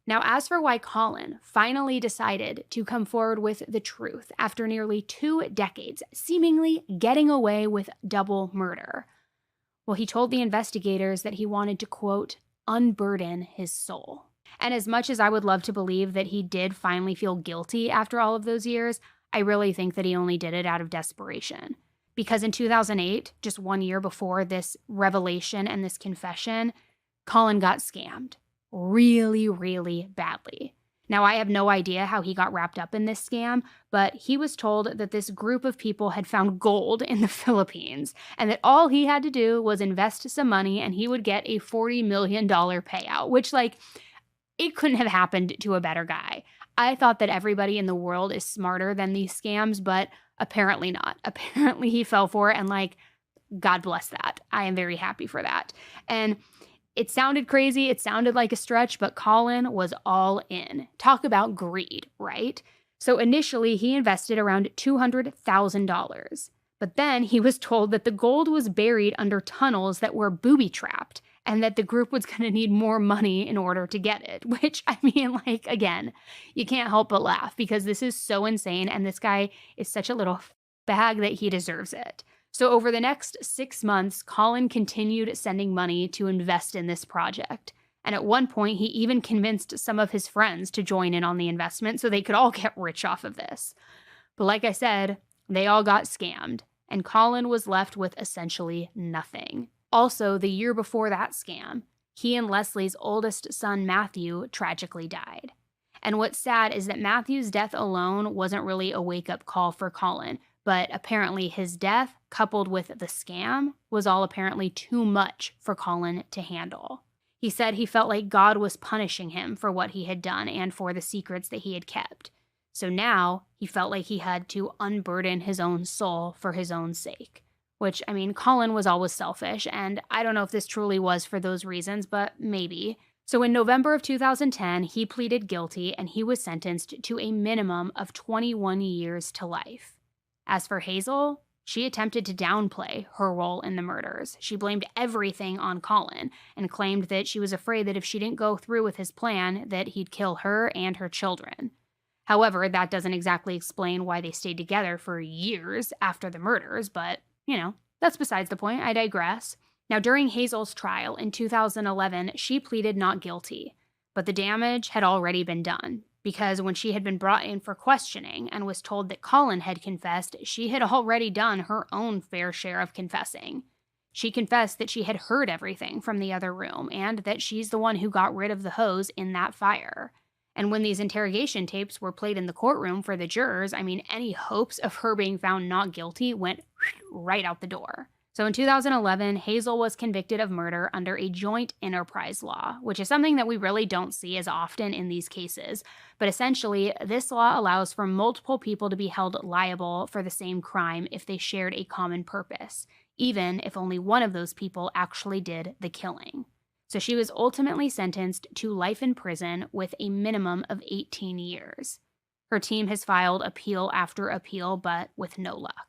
Now, as for why Colin finally decided to come forward with the truth after nearly 2 decades, seemingly getting away with double murder, well, he told the investigators that he wanted to, quote, unburden his soul. And as much as I would love to believe that he did finally feel guilty after all of those years, I really think that he only did it out of desperation. Because in 2008, just 1 year before this revelation and this confession, Colin got scammed really, really badly. Now, I have no idea how he got wrapped up in this scam, but he was told that this group of people had found gold in the Philippines and that all he had to do was invest some money and he would get a $40 million payout, which, like, it couldn't have happened to a better guy. I thought that everybody in the world is smarter than these scams, but apparently not. Apparently he fell for it, and, like, God bless that. I am very happy for that. And it sounded crazy. It sounded like a stretch, but Colin was all in. Talk about greed, right? So initially, he invested around $200,000. But then he was told that the gold was buried under tunnels that were booby-trapped and that the group was going to need more money in order to get it. Which, I mean, like, again, you can't help but laugh because this is so insane and this guy is such a little bag that he deserves it. So over the next 6 months, Colin continued sending money to invest in this project. And at one point, he even convinced some of his friends to join in on the investment so they could all get rich off of this. But like I said, they all got scammed, and Colin was left with essentially nothing. Also, the year before that scam, he and Leslie's oldest son, Matthew, tragically died. And what's sad is that Matthew's death alone wasn't really a wake-up call for Colin, but apparently his death, coupled with the scam, was all apparently too much for Colin to handle. He said he felt like God was punishing him for what he had done and for the secrets that he had kept. So now he felt like he had to unburden his own soul for his own sake. Which, I mean, Colin was always selfish, and I don't know if this truly was for those reasons, but maybe. So in November of 2010, he pleaded guilty and he was sentenced to a minimum of 21 years to life. As for Hazel, she attempted to downplay her role in the murders. She blamed everything on Colin and claimed that she was afraid that if she didn't go through with his plan, that he'd kill her and her children. However, that doesn't exactly explain why they stayed together for years after the murders, but, you know, that's besides the point. I digress. Now, during Hazel's trial in 2011, she pleaded not guilty, but the damage had already been done. Because when she had been brought in for questioning and was told that Colin had confessed, she had already done her own fair share of confessing. She confessed that she had heard everything from the other room and that she's the one who got rid of the hose in that fire. And when these interrogation tapes were played in the courtroom for the jurors, I mean, any hopes of her being found not guilty went right out the door. So in 2011, Hazel was convicted of murder under a joint enterprise law, which is something that we really don't see as often in these cases. But essentially, this law allows for multiple people to be held liable for the same crime if they shared a common purpose, even if only one of those people actually did the killing. So she was ultimately sentenced to life in prison with a minimum of 18 years. Her team has filed appeal after appeal, but with no luck.